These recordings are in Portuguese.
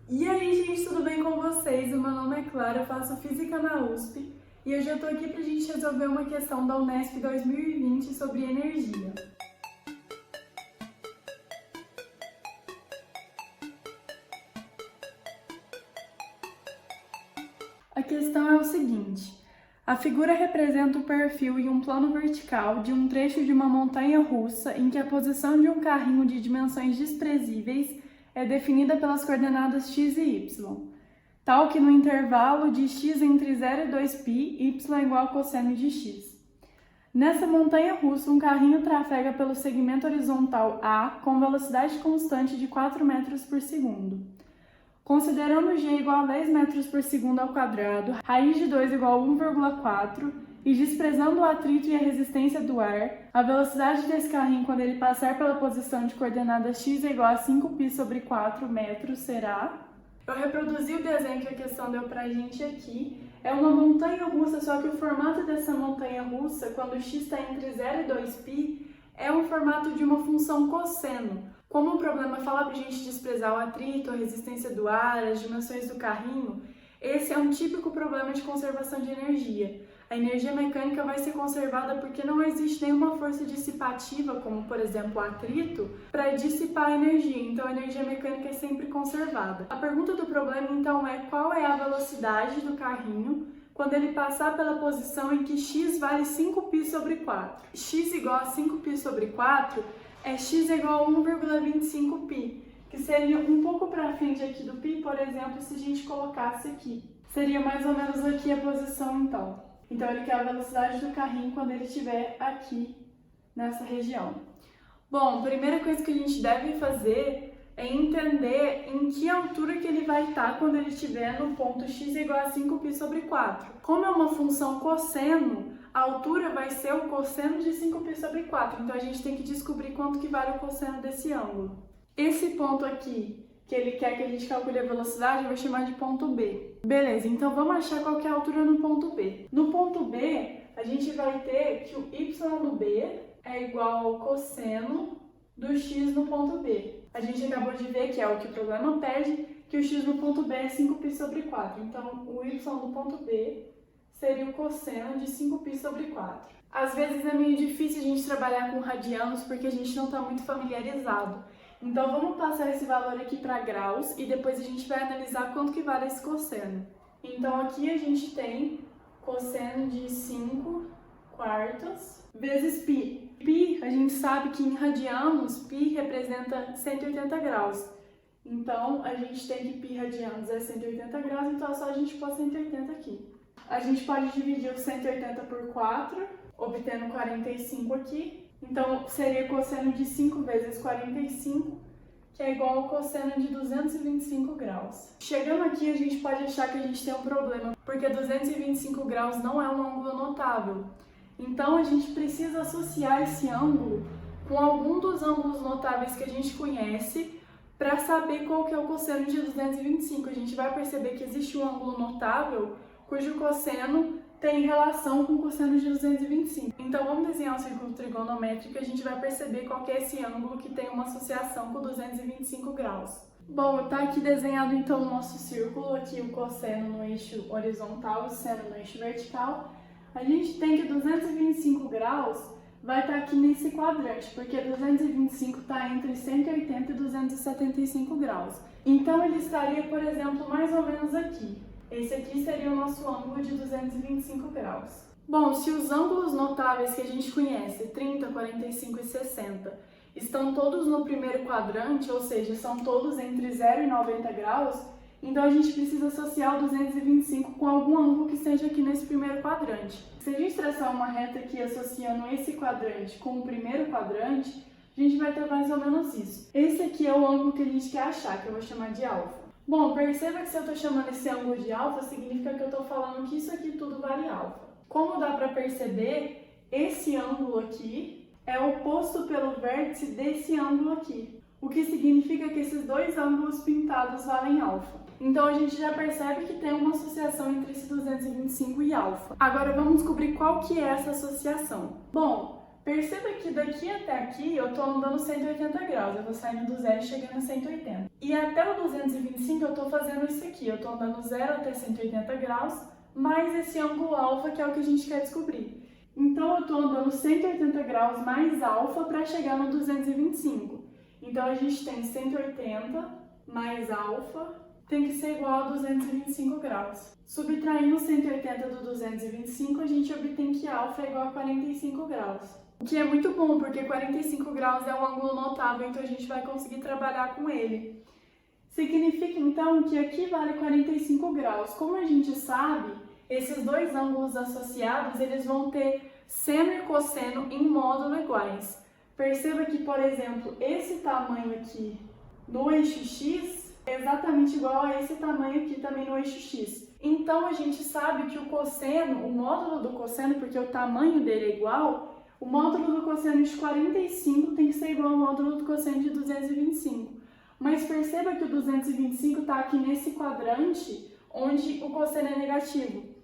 E aí, gente, tudo bem com vocês? O meu nome é Clara, eu faço Física na USP e hoje eu tô aqui pra gente resolver uma questão da Unesp 2020 sobre energia. A questão é o seguinte: a figura representa o perfil em um plano vertical de um trecho de uma montanha russa em que a posição de um carrinho de dimensões desprezíveis é definida pelas coordenadas x e y, tal que no intervalo de x entre 0 e 2π, y é igual a cosseno de x. Nessa montanha russa, um carrinho trafega pelo segmento horizontal A com velocidade constante de 4 metros por segundo. Considerando g igual a 10 metros por segundo ao quadrado, raiz de 2 igual a 1,4 e desprezando o atrito e a resistência do ar, a velocidade desse carrinho quando ele passar pela posição de coordenada x é igual a 5π sobre 4 metros será... Eu reproduzi o desenho que a questão deu pra gente aqui. É uma montanha russa, só que o formato dessa montanha russa, quando x está entre 0 e 2π, é um formato de uma função cosseno. Como o problema fala pra gente desprezar o atrito, a resistência do ar, as dimensões do carrinho, esse é um típico problema de conservação de energia. A energia mecânica vai ser conservada porque não existe nenhuma força dissipativa, como por exemplo o atrito, para dissipar a energia, então a energia mecânica é sempre conservada. A pergunta do problema então é qual é a velocidade do carrinho quando ele passar pela posição em que x vale 5π sobre 4. X igual a 5π sobre 4 é x igual a 1,25π, que seria um pouco para frente aqui do π, por exemplo, se a gente colocasse aqui. Seria mais ou menos aqui a posição então. Então ele quer a velocidade do carrinho quando ele estiver aqui nessa região. Bom, a primeira coisa que a gente deve fazer é entender em que altura que ele vai estar quando ele estiver no ponto x igual a 5π sobre 4. Como é uma função cosseno, a altura vai ser o cosseno de 5π sobre 4. Então a gente tem que descobrir quanto que vale o cosseno desse ângulo. Esse ponto aqui, que ele quer que a gente calcule a velocidade, eu vou chamar de ponto B. Beleza, então vamos achar qual que é a altura no ponto B. No ponto B, a gente vai ter que o y do B é igual ao cosseno do x no ponto B. A gente acabou de ver que é o que o problema pede, que o x no ponto B é 5π sobre 4. Então, o y do ponto B seria o cosseno de 5π sobre 4. Às vezes é meio difícil a gente trabalhar com radianos porque a gente não está muito familiarizado. Então vamos passar esse valor aqui para graus e depois a gente vai analisar quanto que vale esse cosseno. Então aqui a gente tem cosseno de 5 quartos vezes π. Π, a gente sabe que em radianos, π representa 180 graus. Então a gente tem que π radianos é 180 graus, então é só a gente pôr 180 aqui. A gente pode dividir o 180 por 4, obtendo 45 aqui. Então, seria cosseno de 5 vezes 45, que é igual ao cosseno de 225 graus. Chegando aqui, a gente pode achar que a gente tem um problema, porque 225 graus não é um ângulo notável. Então, a gente precisa associar esse ângulo com algum dos ângulos notáveis que a gente conhece para saber qual que é o cosseno de 225. A gente vai perceber que existe um ângulo notável cujo cosseno tem relação com o cosseno de 225. Então vamos desenhar um círculo trigonométrico e a gente vai perceber qual que é esse ângulo que tem uma associação com 225 graus. Bom, tá aqui desenhado então o nosso círculo, aqui o cosseno no eixo horizontal e o seno no eixo vertical. A gente tem que 225 graus vai estar aqui nesse quadrante, porque 225 está entre 180 e 275 graus. Então ele estaria, por exemplo, mais ou menos aqui. Esse aqui seria o nosso ângulo de 225 graus. Bom, se os ângulos notáveis que a gente conhece, 30, 45 e 60, estão todos no primeiro quadrante, ou seja, são todos entre 0 e 90 graus, então a gente precisa associar o 225 com algum ângulo que esteja aqui nesse primeiro quadrante. Se a gente traçar uma reta aqui associando esse quadrante com o primeiro quadrante, a gente vai ter mais ou menos isso. Esse aqui é o ângulo que a gente quer achar, que eu vou chamar de alfa. Bom, perceba que se eu estou chamando esse ângulo de alfa, significa que eu estou falando que isso aqui tudo vale alfa. Como dá para perceber, esse ângulo aqui é oposto pelo vértice desse ângulo aqui, o que significa que esses dois ângulos pintados valem alfa. Então a gente já percebe que tem uma associação entre esse 225 e alfa. Agora vamos descobrir qual que é essa associação. Bom, Perceba que daqui até aqui eu estou andando 180 graus, eu estou saindo do zero e chegando a 180. E até o 225 eu estou fazendo isso aqui, eu estou andando 0 até 180 graus, mais esse ângulo alfa que é o que a gente quer descobrir. Então eu estou andando 180 graus mais alfa para chegar no 225. Então a gente tem 180 mais alfa tem que ser igual a 225 graus. Subtraindo 180 do 225, a gente obtém que alfa é igual a 45 graus. O que é muito bom, porque 45 graus é um ângulo notável, então a gente vai conseguir trabalhar com ele. Significa então que aqui vale 45 graus. Como a gente sabe, esses dois ângulos associados, eles vão ter seno e cosseno em módulo iguais. Perceba que, por exemplo, esse tamanho aqui no eixo x é exatamente igual a esse tamanho aqui também no eixo x. Então a gente sabe que o cosseno, o módulo do cosseno, porque o tamanho dele é igual, o módulo do cosseno de 45 tem que ser igual ao módulo do cosseno de 225. Mas perceba que o 225 está aqui nesse quadrante onde o cosseno é negativo.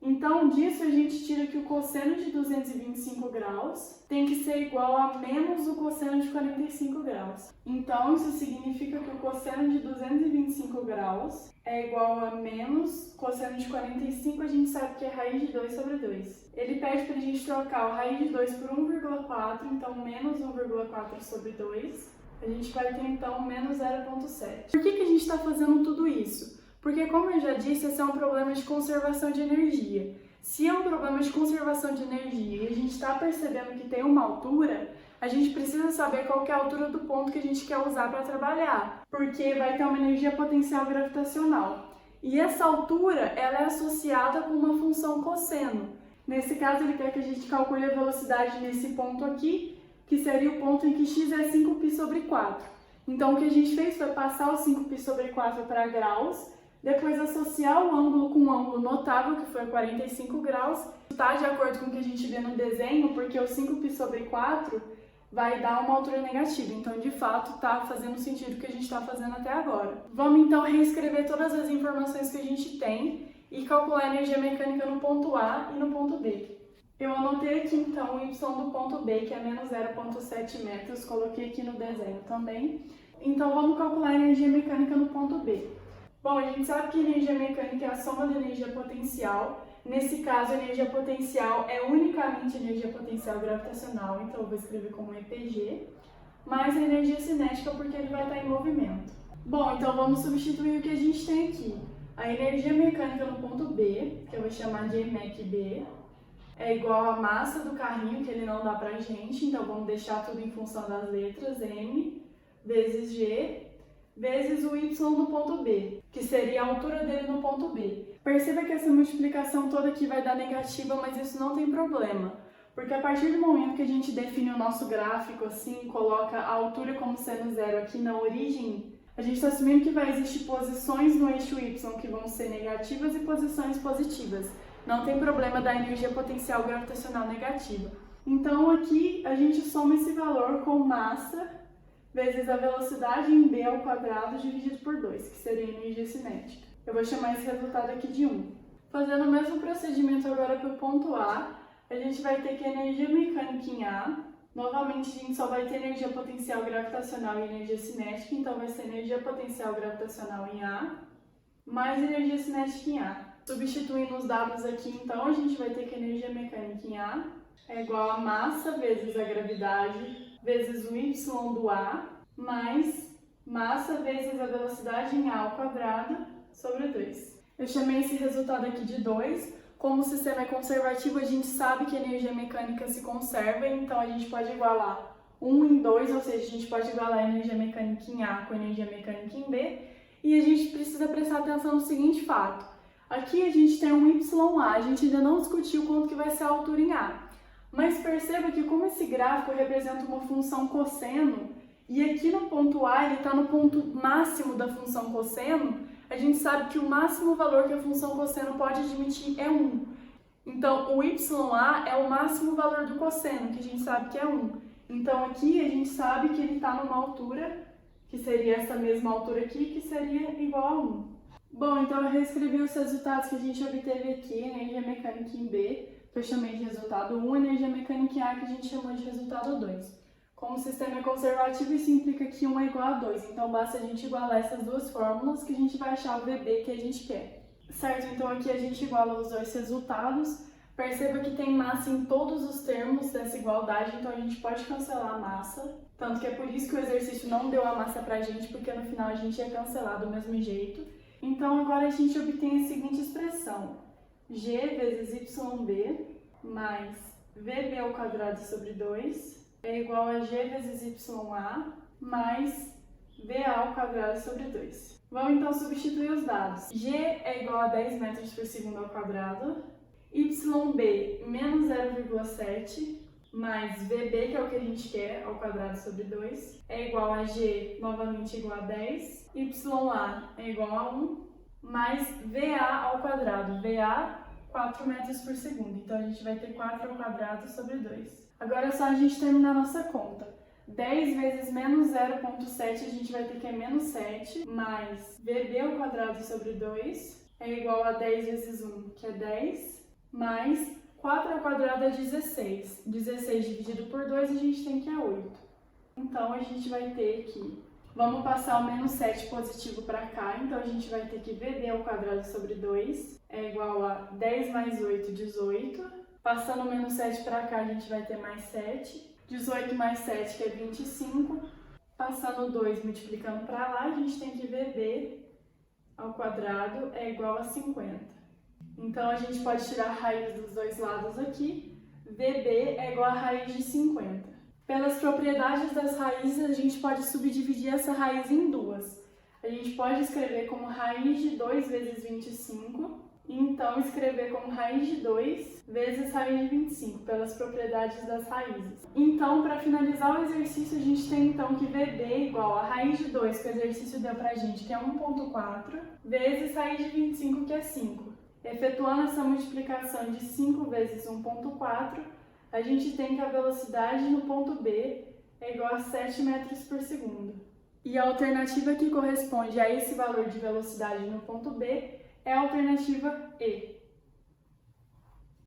Então, disso a gente tira que o cosseno de 225 graus tem que ser igual a menos o cosseno de 45 graus. Então, isso significa que o cosseno de 225 graus é igual a menos cosseno de 45, a gente sabe que é raiz de 2 sobre 2. Ele pede para a gente trocar o raiz de 2 por 1,4, então menos 1,4 sobre 2. A gente vai ter, então, menos 0,7. Por que a gente está fazendo tudo isso? Porque, como eu já disse, esse é um problema de conservação de energia. Se é um problema de conservação de energia e a gente está percebendo que tem uma altura, a gente precisa saber qual que é a altura do ponto que a gente quer usar para trabalhar, porque vai ter uma energia potencial gravitacional. E essa altura ela é associada com uma função cosseno. Nesse caso, ele quer que a gente calcule a velocidade nesse ponto aqui, que seria o ponto em que x é 5π sobre 4. Então, o que a gente fez foi passar o 5π sobre 4 para graus, depois associar o ângulo com um ângulo notável, que foi 45 graus. Está de acordo com o que a gente vê no desenho, porque o 5π sobre 4 vai dar uma altura negativa. Então, de fato, está fazendo sentido o que a gente está fazendo até agora. Vamos, então, reescrever todas as informações que a gente tem e calcular a energia mecânica no ponto A e no ponto B. Eu anotei aqui, então, o y do ponto B, que é menos 0,7 metros. Coloquei aqui no desenho também. Então, vamos calcular a energia mecânica no ponto B. Bom, a gente sabe que energia mecânica é a soma da energia potencial. Nesse caso, a energia potencial é unicamente energia potencial gravitacional, então eu vou escrever como EPG, mais a energia cinética porque ele vai estar em movimento. Bom, então vamos substituir o que a gente tem aqui. A energia mecânica no ponto B, que eu vou chamar de EMEC-B, é igual à massa do carrinho, que ele não dá pra gente, então vamos deixar tudo em função das letras, M vezes G, vezes o y do ponto B, que seria a altura dele no ponto B. Perceba que essa multiplicação toda aqui vai dar negativa, mas isso não tem problema, porque a partir do momento que a gente define o nosso gráfico assim, coloca a altura como sendo zero aqui na origem, a gente está assumindo que vai existir posições no eixo y que vão ser negativas e posições positivas. Não tem problema da energia potencial gravitacional negativa. Então aqui a gente soma esse valor com massa vezes a velocidade em b ao quadrado dividido por 2, que seria a energia cinética. Eu vou chamar esse resultado aqui de 1. Fazendo o mesmo procedimento agora para o ponto A, a gente vai ter que a energia mecânica em A, novamente a gente só vai ter energia potencial gravitacional e energia cinética, então vai ser energia potencial gravitacional em A, mais energia cinética em A. Substituindo os dados aqui, então, a gente vai ter que a energia mecânica em A é igual a massa vezes a gravidade vezes o y do A, mais massa vezes a velocidade em A ao quadrado sobre 2. Eu chamei esse resultado aqui de 2. Como o sistema é conservativo, a gente sabe que a energia mecânica se conserva, então a gente pode igualar 1 em 2, ou seja, a gente pode igualar a energia mecânica em A com a energia mecânica em B, e a gente precisa prestar atenção no seguinte fato. Aqui a gente tem um YA, a gente ainda não discutiu quanto que vai ser a altura em A. Mas perceba que como esse gráfico representa uma função cosseno, e aqui no ponto A ele está no ponto máximo da função cosseno, a gente sabe que o máximo valor que a função cosseno pode admitir é 1. Então, o YA é o máximo valor do cosseno, que a gente sabe que é 1. Então, aqui a gente sabe que ele está numa altura, que seria essa mesma altura aqui, que seria igual a 1. Bom, então eu reescrevi os resultados que a gente obteve aqui, energia mecânica em B. que eu chamei de resultado 1, energia mecânica em A, que a gente chamou de resultado 2. Como o sistema é conservativo, isso implica que 1 é igual a 2, então basta a gente igualar essas duas fórmulas que a gente vai achar o VB que a gente quer. Certo? Então aqui a gente iguala os dois resultados. Perceba que tem massa em todos os termos dessa igualdade, então a gente pode cancelar a massa. Tanto que é por isso que o exercício não deu a massa pra gente, porque no final a gente ia cancelar do mesmo jeito. Então agora a gente obtém a seguinte expressão: G vezes YB mais VB ao quadrado sobre 2 é igual a G vezes YA mais VA ao quadrado sobre 2. Vamos então substituir os dados. G é igual a 10 metros por segundo ao quadrado, YB menos 0,7 mais VB, que é o que a gente quer, ao quadrado sobre 2, é igual a G, novamente igual a 10, YA é igual a 1, mais VA ao quadrado, VA 4 metros por segundo, então a gente vai ter 4 ao quadrado sobre 2. Agora é só a gente terminar a nossa conta. 10 vezes menos 0,7 a gente vai ter que é menos 7, mais VB ao quadrado sobre 2 é igual a 10 vezes 1, que é 10, mais 4 ao quadrado é 16. 16 dividido por 2 a gente tem que é 8. Então a gente vai ter que... Vamos passar o menos 7 positivo para cá, então a gente vai ter que VB ao quadrado sobre 2 é igual a 10 mais 8, 18. Passando o menos 7 para cá, a gente vai ter mais 7. 18 mais 7, que é 25. Passando 2 multiplicando para lá, a gente tem que VB ao quadrado é igual a 50. Então, a gente pode tirar a raiz dos dois lados aqui. VB é igual a raiz de 50. Pelas propriedades das raízes, a gente pode subdividir essa raiz em duas. A gente pode escrever como raiz de 2 vezes 25, e então escrever como raiz de 2 vezes raiz de 25, pelas propriedades das raízes. Então, para finalizar o exercício, a gente tem então que VB é igual a raiz de 2, que o exercício deu pra gente, que é 1,4, vezes raiz de 25, que é 5. Efetuando essa multiplicação de 5 vezes 1,4, a gente tem que a velocidade no ponto B é igual a 7 metros por segundo. E a alternativa que corresponde a esse valor de velocidade no ponto B é a alternativa E.